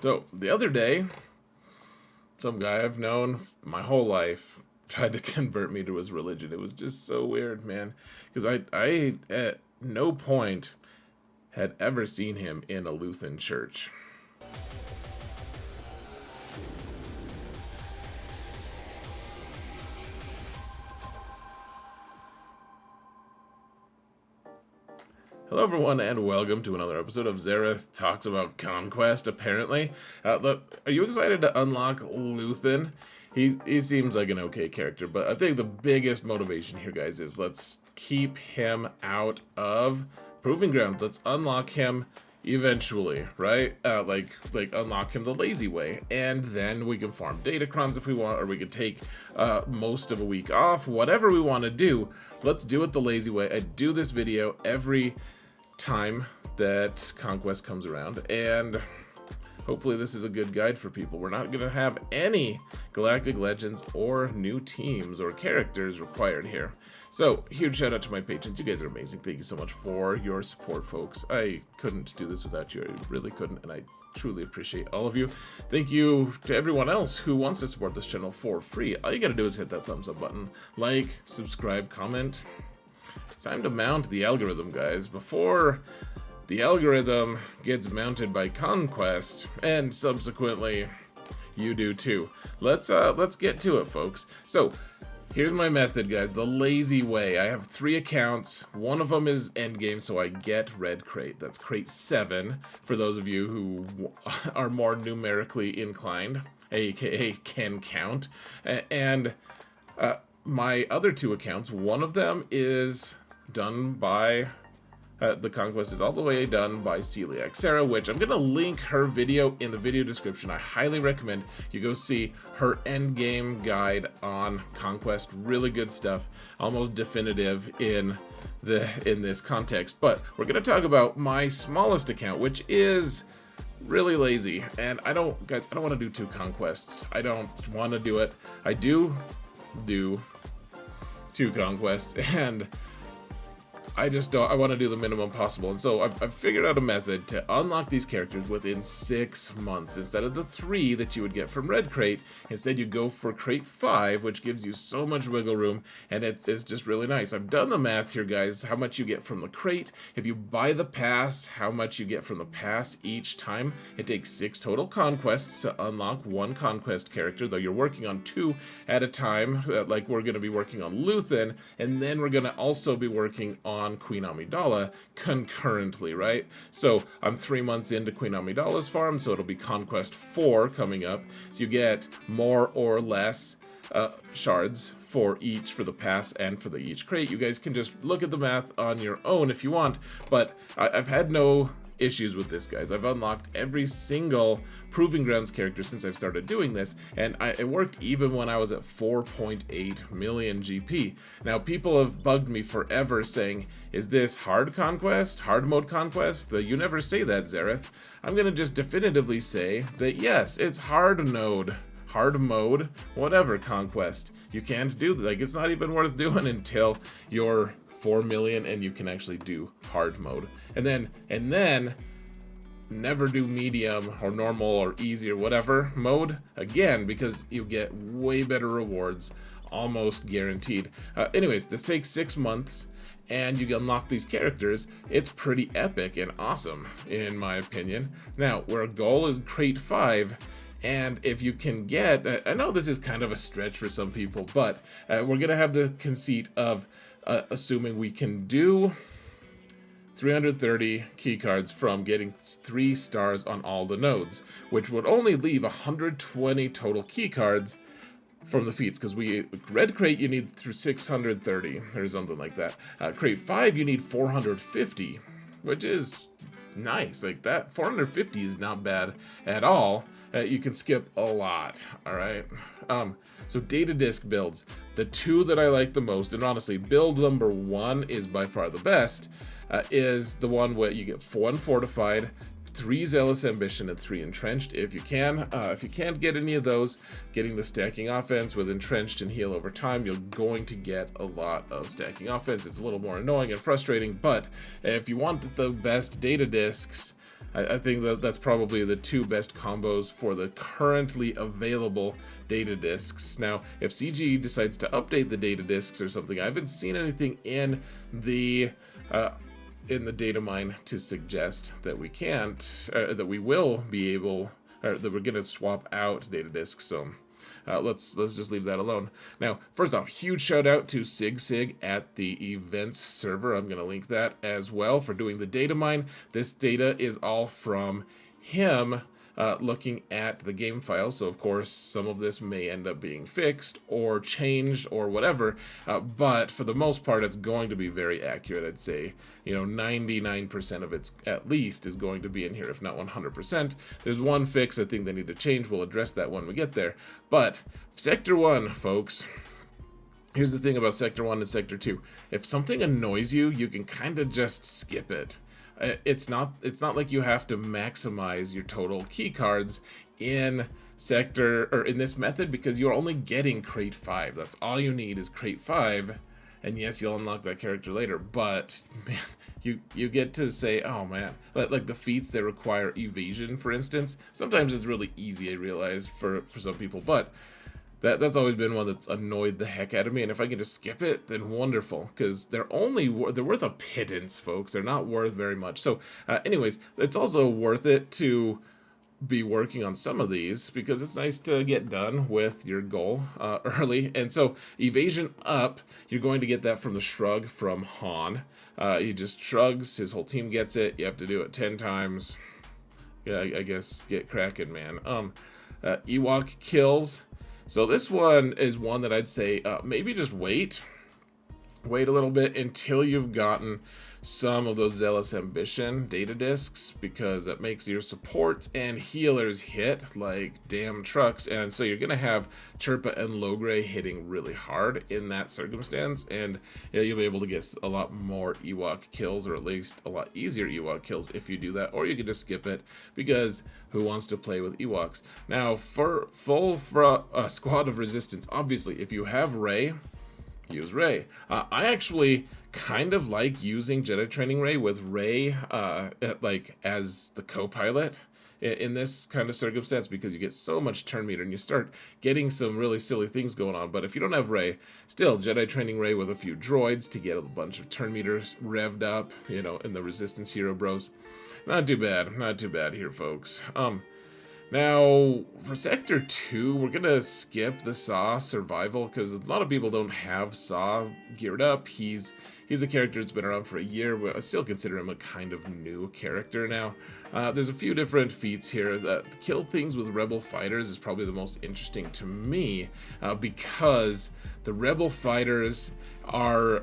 So, the other day, some guy I've known my whole life tried to convert me to his religion. It was just so weird, man. Because I, at no point, had ever seen him in a Luthen church. Hello everyone and welcome to another episode of Zareth Talks About Conquest, apparently. Look, are you excited to unlock Luthen? He seems like an okay character, but I think the biggest motivation here, guys, is let's keep him out of Proving Grounds. Let's unlock him eventually, right? Like unlock him the lazy way, and then we can farm Datacrons if we want, or we could take most of a week off. Whatever we want to do, let's do it the lazy way. I do this video every time that Conquest comes around, and hopefully this is a good guide for people. We're not going to have any Galactic Legends or new teams or characters required here. So, huge shout out to my patrons. You guys are amazing. Thank you so much for your support, folks. I couldn't do this without you. I really couldn't, and I truly appreciate all of you. Thank you to everyone else who wants to support this channel for free. All you gotta do is hit that thumbs up button, like, subscribe, comment. It's time to mount the algorithm, guys, before the algorithm gets mounted by Conquest, and subsequently you do too. Let's get to it, folks. So here's my method, guys, the lazy way. I have 3 accounts. One of them is endgame, so I get red crate. That's crate 7 for those of you who are more numerically inclined, aka can count. And my other 2 accounts, one of them is done by the Conquest is all the way done by Celiac Sarah, which I'm going to link her video in the video description. I highly recommend you go see her endgame guide on Conquest. Really good stuff, almost definitive in this context. But we're going to talk about my smallest account, which is really lazy. And I don't want to do 2 conquests. I don't want to do it. I do 2 conquests, and I just don't. I want to do the minimum possible, and so I've figured out a method to unlock these characters within 6 months instead of the 3 that you would get from Red Crate. Instead, you go for Crate 5, which gives you so much wiggle room, and it's just really nice. I've done the math here, guys. How much you get from the crate? If you buy the pass, how much you get from the pass each time? It takes 6 total conquests to unlock 1 conquest character, though you're working on 2 at a time. Like we're going to be working on Luthen, and then we're going to also be working on Queen Amidala concurrently, right? So I'm 3 months into Queen Amidala's farm, so it'll be Conquest 4 coming up. So you get more or less shards for the pass and for each crate. You guys can just look at the math on your own if you want, but I've had no issues with this, guys. I've unlocked every single Proving Grounds character since I've started doing this, and it worked even when I was at 4.8 million GP. Now, people have bugged me forever saying, is this hard conquest? Hard mode conquest? You never say that, Zareth. I'm gonna just definitively say that yes, it's hard mode, whatever conquest. You can't do that. Like, it's not even worth doing until you're 4 million and you can actually do hard mode, and then never do medium or normal or easy or whatever mode again, because you get way better rewards, almost guaranteed. Anyways, this takes 6 months and you unlock these characters. It's pretty epic and awesome in my opinion. Now, where a goal is crate 5, and if you can get, I know this is kind of a stretch for some people, but we're gonna have the conceit of assuming we can do 330 keycards from getting 3 stars on all the nodes, which would only leave 120 total keycards from the feats, because Red Crate you need through 630 or something like that. Crate 5 you need 450, which is nice. Like, that 450 is not bad at all. You can skip a lot. All right. So data disk builds, the 2 that I like the most, and honestly build number 1 is by far the best, is the one where you get 1 fortified, 3 zealous ambition, and 3 entrenched if you can. If you can't get any of those, getting the stacking offense with entrenched and heal over time, you're going to get a lot of stacking offense. It's a little more annoying and frustrating, but if you want the best data disks, I think that's probably the two best combos for the currently available data discs. Now, if CG decides to update the data discs or something, I haven't seen anything in the data mine to suggest that we can't, that we will be able, or that we're gonna swap out data discs. So let's just leave that alone. Now, first off, huge shout out to Sig at the events server. I'm gonna link that as well for doing the data mine. This data is all from him looking at the game files. So of course, some of this may end up being fixed or changed or whatever, but for the most part, it's going to be very accurate. I'd say, 99% of it at least is going to be in here, if not 100%. There's one fix I think they need to change. We'll address that when we get there. But Sector 1, folks. Here's the thing about Sector 1 and Sector 2. If something annoys you, you can kind of just skip it. It's not like you have to maximize your total key cards in sector or in this method, because you're only getting crate 5. That's all you need is crate 5, and yes, you'll unlock that character later, but man, you get to say, oh man, like the feats that require evasion, for instance. Sometimes it's really easy, I realize, for some people, but that's always been one that's annoyed the heck out of me, and if I can just skip it, then wonderful, because they're worth a pittance, folks. They're not worth very much. So, anyways, it's also worth it to be working on some of these, because it's nice to get done with your goal early. And so, evasion up, you're going to get that from the shrug from Han. He just shrugs, his whole team gets it. You have to do it 10 times. Yeah, I guess get cracking, man. Ewok kills. So this one is one that I'd say maybe just wait a little bit until you've gotten some of those Zealous Ambition data discs, because that makes your supports and healers hit like damn trucks, and so you're gonna have Chirpa and Logray hitting really hard in that circumstance, and you'll be able to get a lot more Ewok kills, or at least a lot easier Ewok kills if you do that, or you can just skip it, because who wants to play with Ewoks? Now, for a squad of resistance, obviously, if you have Rey, use Rey. I actually kind of like using Jedi Training Rey with Rey like as the co-pilot in this kind of circumstance, because you get so much turn meter and you start getting some really silly things going on. But if you don't have Rey, still Jedi Training Rey with a few droids to get a bunch of turn meters revved up, in the Resistance Hero Bros. Not too bad here, folks. Now, for Sector 2, we're going to skip the Saw Survival, because a lot of people don't have Saw geared up. He's a character that's been around for a year. I still consider him a kind of new character now. There's a few different feats here. That kill things with Rebel Fighters is probably the most interesting to me, because the Rebel Fighters are...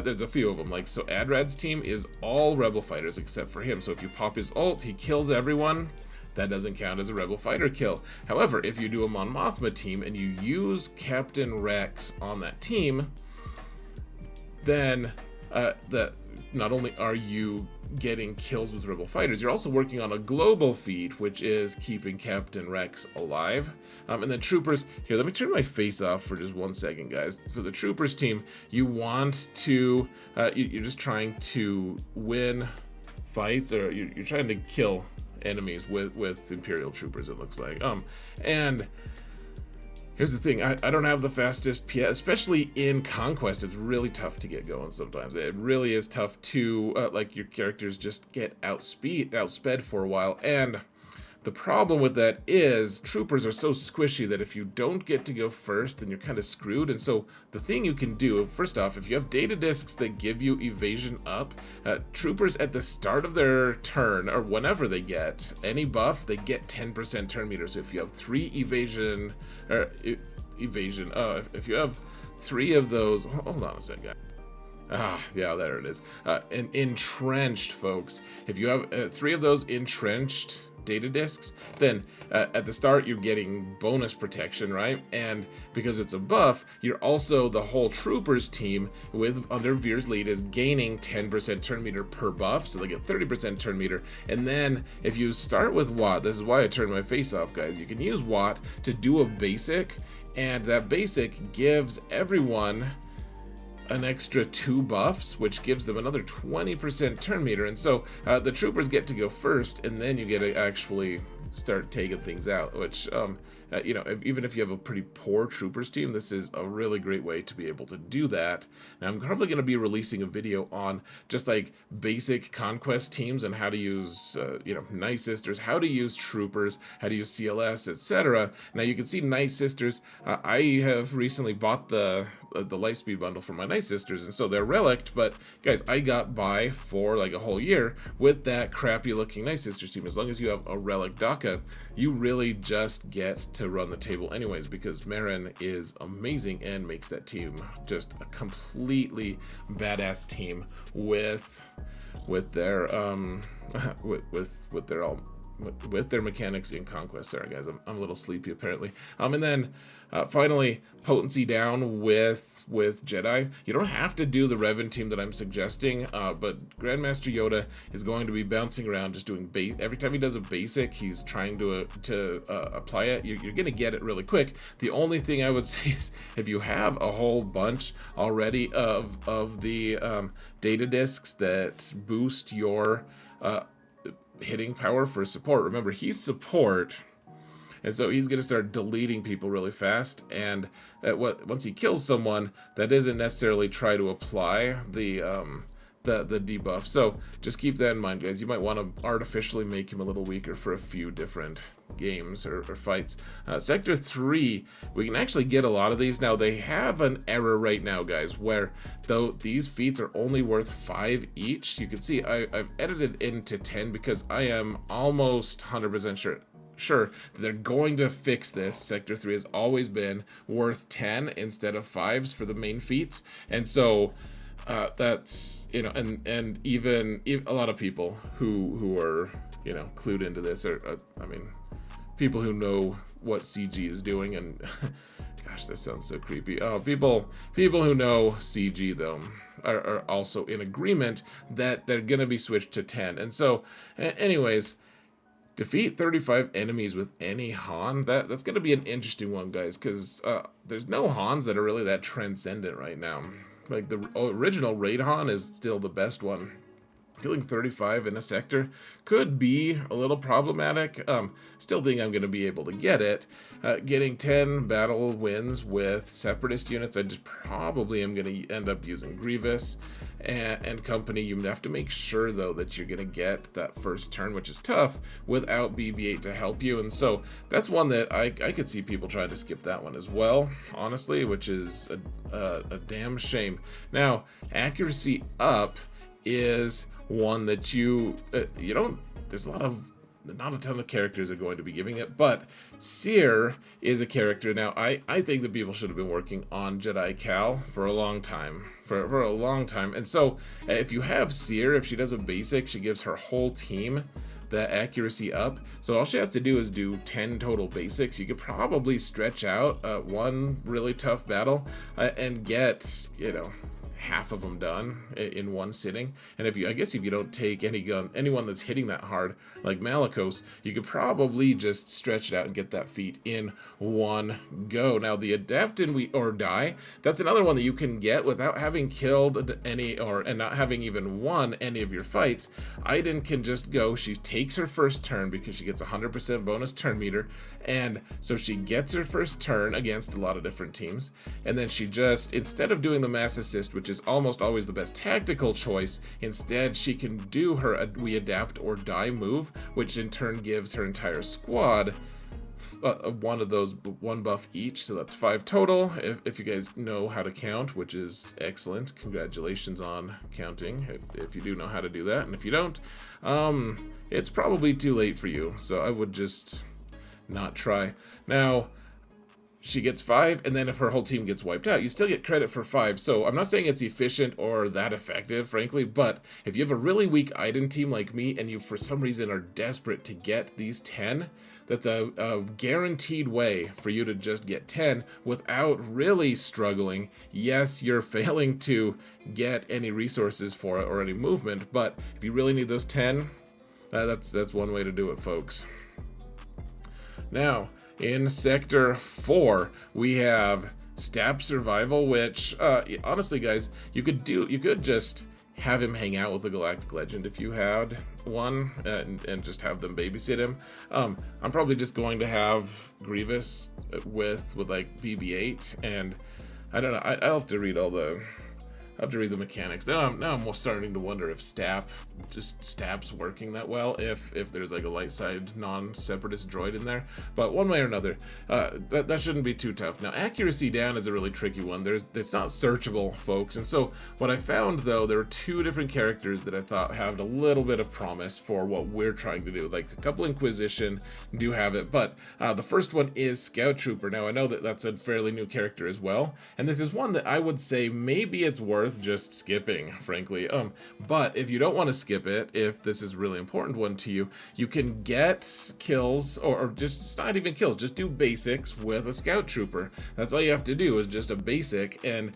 there's a few of them. So Adrad's team is all Rebel Fighters except for him. So if you pop his ult, he kills everyone. That doesn't count as a Rebel Fighter kill. However, if you do a Mon Mothma team and you use Captain Rex on that team, then not only are you getting kills with Rebel Fighters, you're also working on a global feat, which is keeping Captain Rex alive. And then Troopers, here, let me turn my face off for just 1 second, guys. For the Troopers team, you want to, you're just trying to win fights, or you're trying to kill enemies with Imperial troopers, it looks like. And here's the thing, I don't have the fastest PS, especially in Conquest. It's really tough to get going sometimes. It really is tough to, your characters just get outsped for a while, and the problem with that is troopers are so squishy that if you don't get to go first, then you're kind of screwed. And so the thing you can do, first off, if you have data discs that give you evasion up, troopers at the start of their turn, or whenever they get any buff, they get 10% turn meter. So if you have 3 evasion, if you have 3 of those, hold on a second. Yeah, there it is. And entrenched, folks. If you have 3 of those entrenched data discs, then at the start you're getting bonus protection, right? And because it's a buff, you're also, the whole troopers team under Veer's lead is gaining 10% turn meter per buff, so they get 30% turn meter. And then if you start with Watt, this is why I turned my face off, guys, you can use Watt to do a basic, and that basic gives everyone an extra 2 buffs, which gives them another 20% turn meter. And so the troopers get to go first, and then you get to actually start taking things out, which you know, even if you have a pretty poor troopers team, this is a really great way to be able to do that. Now, I'm probably going to be releasing a video on just like basic Conquest teams and how to use, you know, Night Sisters, how to use troopers, how to use CLS, etc. Now, you can see Night Sisters. I have recently bought the Lightspeed bundle for my Night Sisters, and so they're relicked. But guys, I got by for like a whole year with that crappy looking Night Sisters team. As long as you have a relic DACA, you really just get to run the table anyways, because Marin is amazing and makes that team just a completely badass team with their with their mechanics in Conquest. Sorry guys, I'm a little sleepy apparently. And then finally, potency down with Jedi. You don't have to do the Revan team that I'm suggesting, but Grandmaster Yoda is going to be bouncing around, just doing every time he does a basic, he's trying to apply it. You're gonna get it really quick. The only thing I would say is, if you have a whole bunch already of the data discs that boost your hitting power for support. Remember, he's support, and so he's going to start deleting people really fast, and once he kills someone, that doesn't necessarily try to apply the debuff. So just keep that in mind, guys. You might want to artificially make him a little weaker for a few different games or fights. Sector 3, we can actually get a lot of these. Now, they have an error right now, guys, where though these feats are only worth 5 each, you can see I've edited into 10 because I am almost 100% sure that they're going to fix this. Sector 3 has always been worth 10 instead of 5s for the main feats, and so that's, you know, and even a lot of people who are, you know, clued into this, or I mean, people who know what CG is doing, and gosh, that sounds so creepy. People who know CG though are also in agreement that they're gonna be switched to 10. And so, anyways, defeat 35 enemies with any Han. That's gonna be an interesting one, guys, because there's no Hans that are really that transcendent right now. Like, the original Raid Han is still the best one. Killing 35 in a sector could be a little problematic. Still think I'm going to be able to get it. Getting 10 battle wins with Separatist units, I just probably am going to end up using Grievous and company. You have to make sure, though, that you're going to get that first turn, which is tough, without BB-8 to help you. And so that's one that I could see people trying to skip that one as well, honestly, which is a damn shame. Now, accuracy up is one that you don't, there's not a ton of characters are going to be giving it, but Seer is a character. Now, I think that people should have been working on Jedi Cal for a long time, for a long time. And so if you have Seer, if she does a basic, she gives her whole team that accuracy up. So all she has to do is do 10 total basics. You could probably stretch out one really tough battle and get, you know, half of them done in one sitting. And I guess if you don't take anyone that's hitting that hard, like Malicos, you could probably just stretch it out and get that feat in one go. Now, the adapt or die, that's another one that you can get without having killed any and not having even won any of your fights. Aiden can just go. She takes her first turn because she gets 100% bonus turn meter, and so she gets her first turn against a lot of different teams, and then she just, instead of doing the mass assist, which is almost always the best tactical choice, instead she can do her we adapt or die move, which in turn gives her entire squad one of those, one buff each. So that's 5 total, if you guys know how to count, which is excellent. Congratulations on counting if you do know how to do that, and if you don't, it's probably too late for you, so I would just not try. Now, she gets 5, and then if her whole team gets wiped out, you still get credit for 5. So I'm not saying it's efficient or that effective, frankly, but if you have a really weak Aiden team like me, and you for some reason are desperate to get these 10, that's a guaranteed way for you to just get 10 without really struggling. Yes, you're failing to get any resources for it or any movement, but if you really need those 10, that's one way to do it, folks. Now, in Sector 4, we have stab survival, which honestly, guys, you could just have him hang out with the Galactic Legend if you had one, and just have them babysit him. I'm probably just going to have Grievous with like BB-8, and I don't know. I'll have to read the mechanics. Now I'm starting to wonder if Stab's working that well, if there's like a light side non-separatist droid in there. But one way or another, that shouldn't be too tough. Now, accuracy down is a really tricky one. It's not searchable, folks. And so what I found, though, there were two different characters that I thought had a little bit of promise for what we're trying to do. Like a couple Inquisition do have it, but the first one is Scout Trooper. Now, I know that that's a fairly new character as well, and this is one that I would say maybe it's worth just skipping, frankly. But if you don't want to skip it, if this is a really important one to you, you can get kills, or just not even kills, just do basics with a Scout Trooper. That's all you have to do, is just a basic, and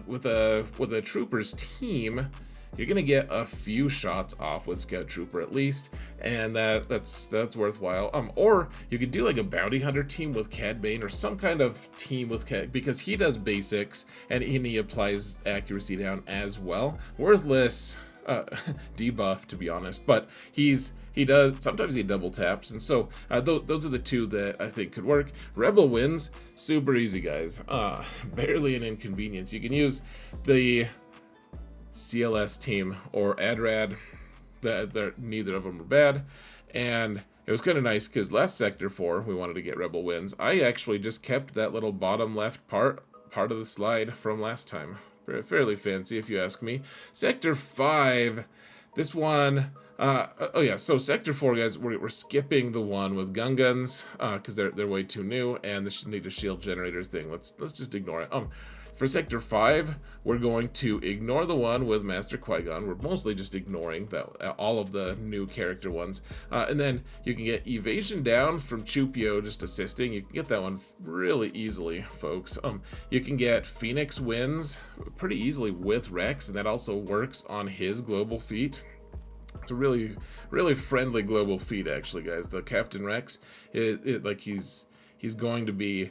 with a Trooper's team, you're gonna get a few shots off with Scout Trooper at least, and that's worthwhile. Or you could do like a Bounty Hunter team with Cad Bane, or some kind of team with Cad, because he does basics and he applies accuracy down as well. Worthless debuff, to be honest, but sometimes he double taps, and so those are the two that I think could work. Rebel wins, super easy, guys. Barely an inconvenience. You can use the CLS team or ADRAD. Neither of them were bad, and it was kind of nice because last Sector 4 we wanted to get Rebel wins. I actually just kept that little bottom left part of the slide from last time. Fairly fancy, if you ask me. Sector 5, this one, so Sector 4, guys, we're skipping the one with gun guns because they're way too new, and this should need a shield generator thing. Let's just ignore it. For Sector 5, we're going to ignore the one with Master Qui-Gon. We're mostly just ignoring all of the new character ones. And then you can get Evasion down from Chupio just assisting. You can get that one really easily, folks. You can get Phoenix wins pretty easily with Rex, and that also works on his global feat. It's a really, really friendly global feat, actually, guys. The Captain Rex, he's going to be...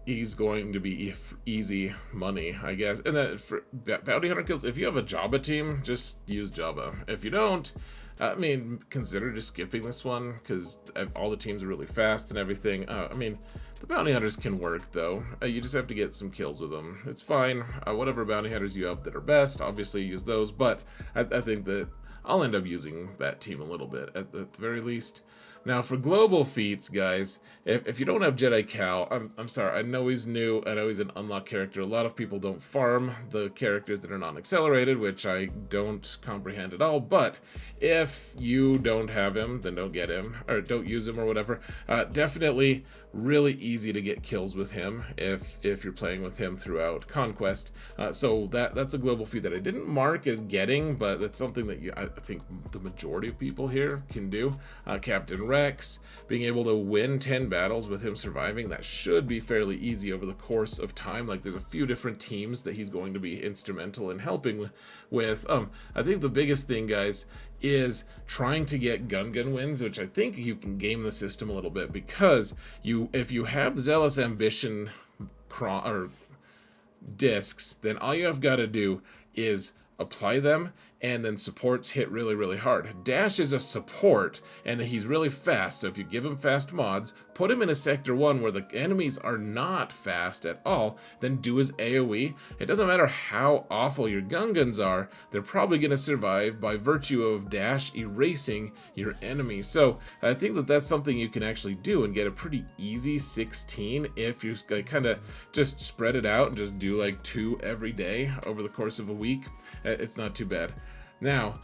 He's going to be easy money, I guess. And then for Bounty Hunter kills, if you have a Jabba team, just use Jabba. If you don't, I mean, consider just skipping this one, because all the teams are really fast and everything. I mean, the Bounty Hunters can work, though. You just have to get some kills with them. It's fine. Whatever Bounty Hunters you have that are best, obviously use those, but I think that I'll end up using that team a little bit, at the very least. Now, for global feats, guys, if you don't have Jedi Cal, I'm sorry, I know he's new, I know he's an unlocked character. A lot of people don't farm the characters that are non-accelerated, which I don't comprehend at all, but if you don't have him, then don't get him, or don't use him or whatever. Definitely really easy to get kills with him if you're playing with him throughout Conquest. So that's a global feat that I didn't mark as getting, but that's something that I think the majority of people here can do. Captain Rex, being able to win 10 battles with him surviving, that should be fairly easy over the course of time. Like, there's a few different teams that he's going to be instrumental in helping with. I think the biggest thing, guys, is trying to get gun wins, which I think you can game the system a little bit, because if you have Zealous Ambition or discs, then all you have got to do is apply them, and then supports hit really, really hard. Dash is a support, and he's really fast, so if you give him fast mods, put him in a Sector 1 where the enemies are not fast at all, then do his AoE. It doesn't matter how awful your guns are, they're probably going to survive by virtue of Dash erasing your enemy. So I think that that's something you can actually do and get a pretty easy 16 if you kind of just spread it out and just do like 2 every day over the course of a week. It's not too bad. Now,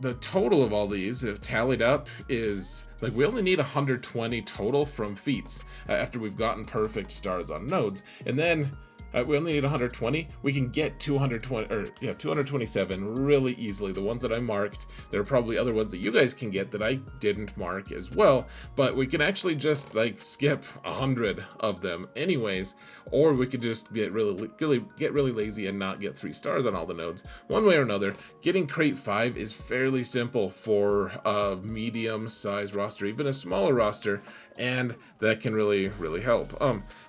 the total of all these, if tallied up, is like we only need 120 total from feats after we've gotten perfect stars on nodes, and then We only need 120. We can get 220, or yeah, 227 really easily. The ones that I marked, there are probably other ones that you guys can get that I didn't mark as well, but we can actually just like skip 100 of them anyways, or we could just get really lazy and not get 3 stars on all the nodes. One way or another, getting crate 5 is fairly simple for a medium size roster, even a smaller roster, and that can really help.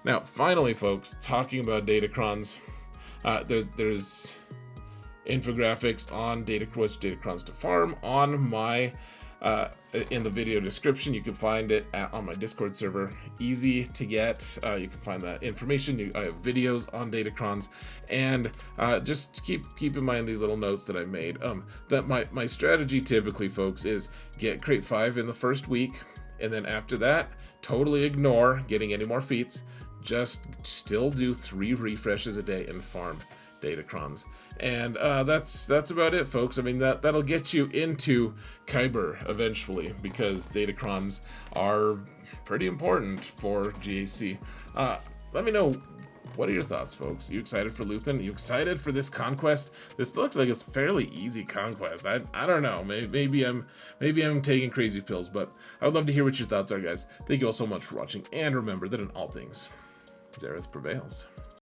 Now finally, folks, talking about Datacrons, there's infographics on which Datacrons to farm on my in the video description. You can find it on my Discord server. Easy to get. You can find that information. I have videos on Datacrons, and just keep in mind these little notes that I made. That my strategy typically, folks, is get crate 5 in the first week, and then after that, totally ignore getting any more feats. Just still do 3 refreshes a day and farm Datacrons. And that's about it, folks. I mean, that'll get you into Kyber eventually, because Datacrons are pretty important for GAC. Let me know, what are your thoughts, folks? Are you excited for Luthen? Are you excited for this conquest? This looks like it's fairly easy conquest. I don't know. Maybe I'm taking crazy pills, but I would love to hear what your thoughts are, guys. Thank you all so much for watching, and remember that in all things, Zareth prevails.